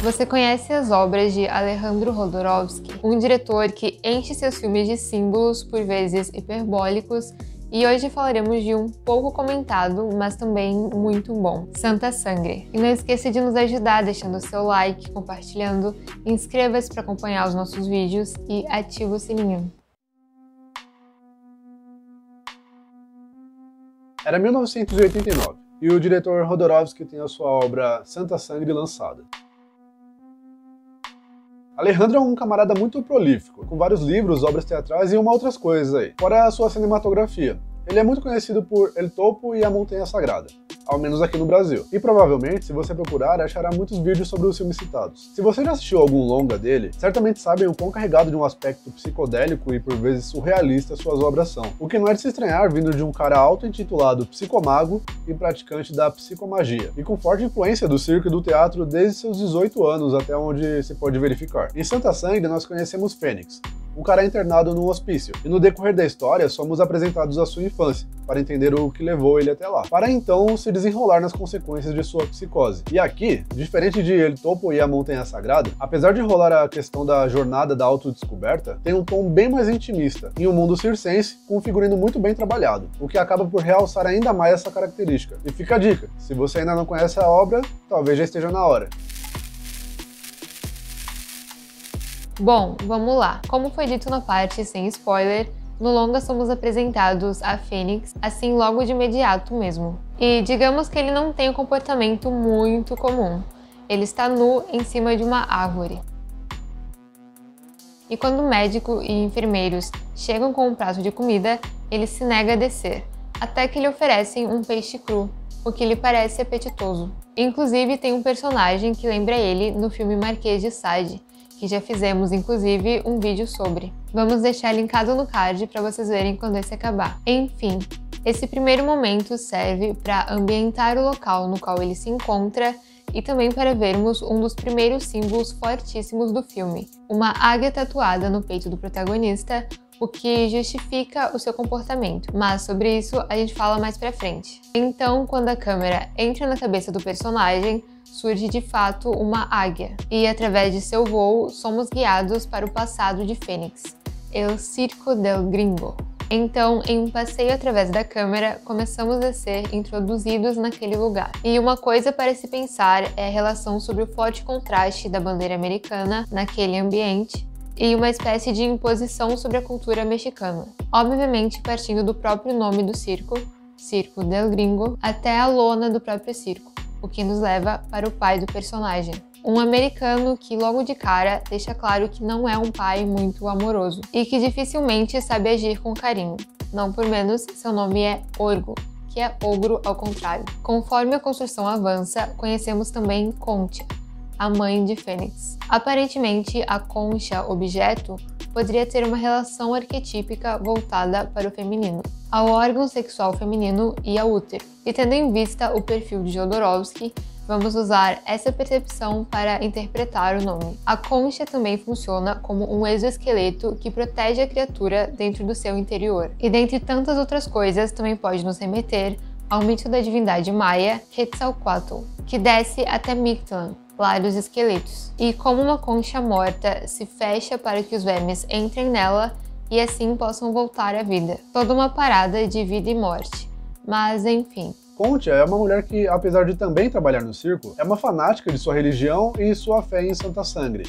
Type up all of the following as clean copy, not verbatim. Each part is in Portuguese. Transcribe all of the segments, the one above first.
Você conhece as obras de Alejandro Jodorowsky, um diretor que enche seus filmes de símbolos, por vezes hiperbólicos, e hoje falaremos de um pouco comentado, mas também muito bom, Santa Sangre. E não esqueça de nos ajudar deixando seu like, compartilhando, inscreva-se para acompanhar os nossos vídeos e ative o sininho. Era 1989 e o diretor Jodorowsky tem a sua obra Santa Sangre lançada. Alejandro é um camarada muito prolífico, com vários livros, obras teatrais e outras coisas aí, fora a sua cinematografia. Ele é muito conhecido por El Topo e a Montanha Sagrada, ao menos aqui no Brasil. E provavelmente, se você procurar, achará muitos vídeos sobre os filmes citados. Se você já assistiu algum longa dele, certamente sabem o quão carregado de um aspecto psicodélico e por vezes surrealista suas obras são. O que não é de se estranhar vindo de um cara auto-intitulado psicomago e praticante da psicomagia, e com forte influência do circo e do teatro desde seus 18 anos, até onde se pode verificar. Em Santa Sangre nós conhecemos Fênix, um cara internado num hospício, e no decorrer da história somos apresentados à sua infância, para entender o que levou ele até lá, para então se desenrolar nas consequências de sua psicose. E aqui, diferente de El Topo e a Montanha Sagrada, apesar de rolar a questão da jornada da autodescoberta, tem um tom bem mais intimista, em um mundo circense com um figurino muito bem trabalhado, o que acaba por realçar ainda mais essa característica. E fica a dica, se você ainda não conhece a obra, talvez já esteja na hora. Bom, vamos lá. Como foi dito na parte sem spoiler, no longa somos apresentados a Fênix, assim logo de imediato mesmo. E digamos que ele não tem um comportamento muito comum. Ele está nu em cima de uma árvore. E quando o médico e enfermeiros chegam com um prato de comida, ele se nega a descer, até que lhe oferecem um peixe cru, o que lhe parece apetitoso. Inclusive tem um personagem que lembra ele no filme Marquês de Sade, que já fizemos inclusive um vídeo sobre. Vamos deixar linkado no card para vocês verem quando esse acabar. Enfim, esse primeiro momento serve para ambientar o local no qual ele se encontra e também para vermos um dos primeiros símbolos fortíssimos do filme, uma águia tatuada no peito do protagonista, o que justifica o seu comportamento, mas sobre isso a gente fala mais pra frente. Então, quando a câmera entra na cabeça do personagem, surge de fato uma águia, e através de seu voo somos guiados para o passado de Fênix, El Circo del Gringo. Então, em um passeio através da câmera, começamos a ser introduzidos naquele lugar. E uma coisa para se pensar é a relação sobre o forte contraste da bandeira americana naquele ambiente e uma espécie de imposição sobre a cultura mexicana. Obviamente partindo do próprio nome do circo, Circo del Gringo, até a lona do próprio circo, o que nos leva para o pai do personagem. Um americano que logo de cara deixa claro que não é um pai muito amoroso e que dificilmente sabe agir com carinho. Não por menos, seu nome é Orgo, que é ogro ao contrário. Conforme a construção avança, conhecemos também Concha, a mãe de Fênix. Aparentemente, a concha, objeto, poderia ter uma relação arquetípica voltada para o feminino, ao órgão sexual feminino e ao útero. E tendo em vista o perfil de Jodorowsky, vamos usar essa percepção para interpretar o nome. A concha também funciona como um exoesqueleto que protege a criatura dentro do seu interior. E dentre tantas outras coisas, também pode nos remeter ao mito da divindade maia Quetzalcoatl, que desce até Mictlan, lar dos esqueletos. E como uma concha morta se fecha para que os vermes entrem nela e assim possam voltar à vida. Toda uma parada de vida e morte. Mas enfim. Concha é uma mulher que, apesar de também trabalhar no circo, é uma fanática de sua religião e sua fé em Santa Sangre.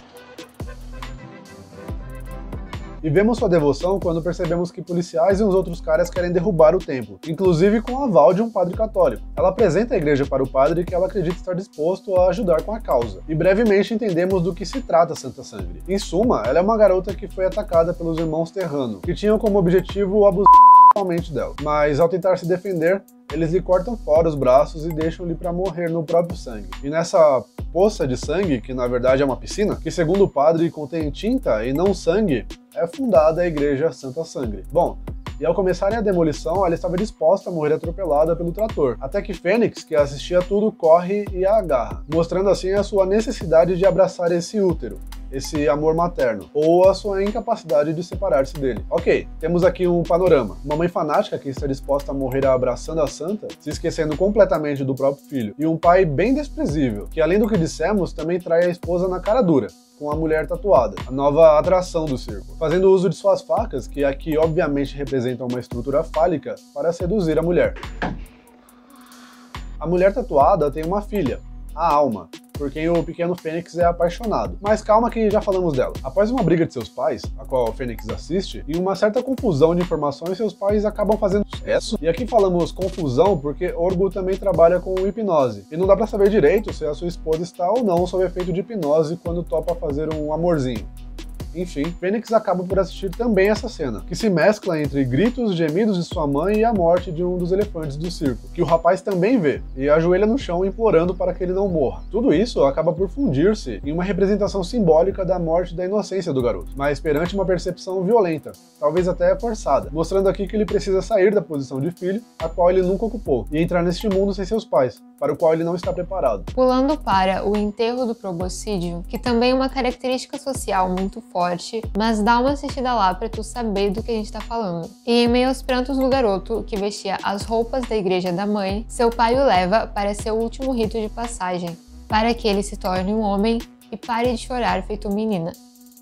E vemos sua devoção quando percebemos que policiais e uns outros caras querem derrubar o templo, inclusive com o aval de um padre católico. Ela apresenta a igreja para o padre que ela acredita estar disposto a ajudar com a causa. E brevemente entendemos do que se trata Santa Sangre. Em suma, ela é uma garota que foi atacada pelos irmãos Terrano, que tinham como objetivo abusar sexualmente dela. Mas ao tentar se defender, eles lhe cortam fora os braços e deixam-lhe para morrer no próprio sangue. E nessa poça de sangue, que na verdade é uma piscina, que segundo o padre contém tinta e não sangue, é fundada a igreja Santa Sangre. Bom, e ao começarem a demolição, ela estava disposta a morrer atropelada pelo trator, até que Fênix, que assistia tudo, corre e a agarra, mostrando assim a sua necessidade de abraçar esse útero, esse amor materno, ou a sua incapacidade de separar-se dele. Ok, temos aqui um panorama. Uma mãe fanática que está disposta a morrer abraçando a santa, se esquecendo completamente do próprio filho, e um pai bem desprezível, que além do que dissemos, também trai a esposa na cara dura, com a mulher tatuada, a nova atração do circo, fazendo uso de suas facas, que aqui obviamente representam uma estrutura fálica, para seduzir a mulher. A mulher tatuada tem uma filha, a Alma, por quem o pequeno Fênix é apaixonado. Mas calma que já falamos dela. Após uma briga de seus pais, a qual o Fênix assiste, e uma certa confusão de informações, seus pais acabam fazendo sucesso. E aqui falamos confusão porque Orgo também trabalha com hipnose. E não dá pra saber direito se a sua esposa está ou não sob efeito de hipnose quando topa fazer um amorzinho. Enfim, Fênix acaba por assistir também essa cena, que se mescla entre gritos, gemidos de sua mãe e a morte de um dos elefantes do circo, que o rapaz também vê, e ajoelha no chão implorando para que ele não morra. Tudo isso acaba por fundir-se em uma representação simbólica da morte da inocência do garoto, mas perante uma percepção violenta, talvez até forçada, mostrando aqui que ele precisa sair da posição de filho, a qual ele nunca ocupou, e entrar neste mundo sem seus pais, para o qual ele não está preparado. Pulando para o enterro do proboscídio, que também é uma característica social muito forte, mas dá uma assistida lá pra tu saber do que a gente tá falando. E em meio aos prantos do garoto, que vestia as roupas da igreja da mãe, seu pai o leva para seu último rito de passagem, para que ele se torne um homem e pare de chorar feito menina,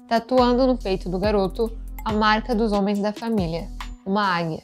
tatuando no peito do garoto a marca dos homens da família, uma águia.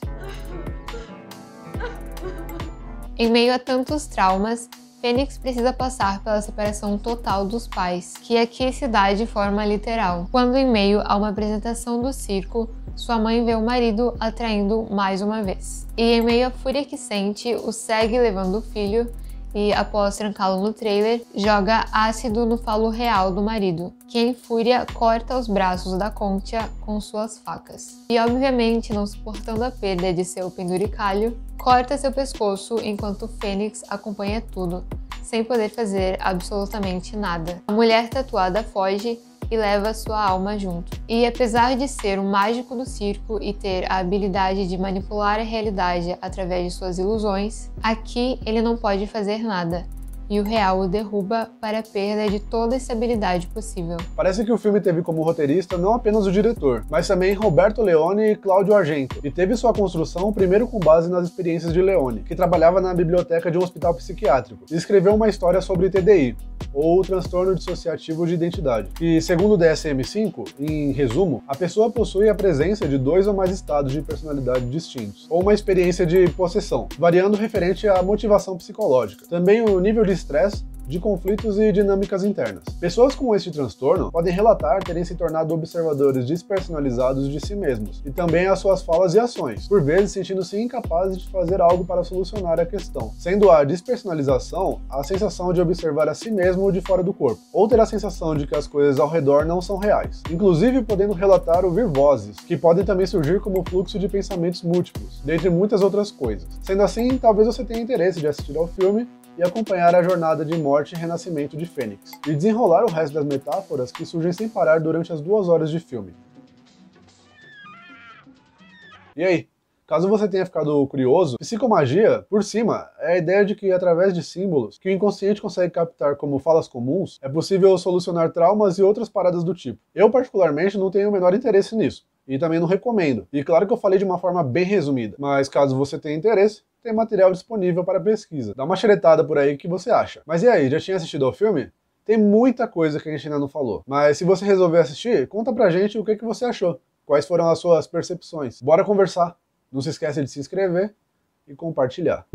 Em meio a tantos traumas, Fênix precisa passar pela separação total dos pais, que aqui se dá de forma literal, quando em meio a uma apresentação do circo, sua mãe vê o marido atraindo mais uma vez. E em meio à fúria que sente, o segue levando o filho e, após trancá-lo no trailer, joga ácido no falo real do marido, que em fúria corta os braços da Concha com suas facas. E obviamente, não suportando a perda de seu penduricalho, corta seu pescoço enquanto Fênix acompanha tudo, sem poder fazer absolutamente nada. A mulher tatuada foge e leva sua alma junto. E apesar de ser um mágico do circo e ter a habilidade de manipular a realidade através de suas ilusões, aqui ele não pode fazer nada. E o real o derruba para a perda de toda a estabilidade possível. Parece que o filme teve como roteirista não apenas o diretor, mas também Roberto Leone e Cláudio Argento, e teve sua construção primeiro com base nas experiências de Leone, que trabalhava na biblioteca de um hospital psiquiátrico, e escreveu uma história sobre TDI, ou transtorno dissociativo de identidade, que, segundo o DSM-5, em resumo, a pessoa possui a presença de 2 ou mais estados de personalidade distintos, ou uma experiência de possessão, variando referente à motivação psicológica. Também o nível de estresse, de conflitos e dinâmicas internas. Pessoas com este transtorno podem relatar terem se tornado observadores despersonalizados de si mesmos, e também as suas falas e ações, por vezes sentindo-se incapazes de fazer algo para solucionar a questão, sendo a despersonalização a sensação de observar a si mesmo de fora do corpo, ou ter a sensação de que as coisas ao redor não são reais, inclusive podendo relatar ouvir vozes, que podem também surgir como fluxo de pensamentos múltiplos, dentre muitas outras coisas. Sendo assim, talvez você tenha interesse de assistir ao filme e acompanhar a jornada de morte e renascimento de Fênix, e desenrolar o resto das metáforas que surgem sem parar durante as 2 horas de filme. E aí? Caso você tenha ficado curioso, psicomagia, por cima, é a ideia de que através de símbolos, que o inconsciente consegue captar como falas comuns, é possível solucionar traumas e outras paradas do tipo. Eu particularmente não tenho o menor interesse nisso, e também não recomendo. E claro que eu falei de uma forma bem resumida, mas caso você tenha interesse, tem material disponível para pesquisa. Dá uma xeretada por aí que você acha. Mas e aí, já tinha assistido ao filme? Tem muita coisa que a gente ainda não falou. Mas se você resolver assistir, conta pra gente o que você achou. Quais foram as suas percepções. Bora conversar. Não se esqueça de se inscrever e compartilhar.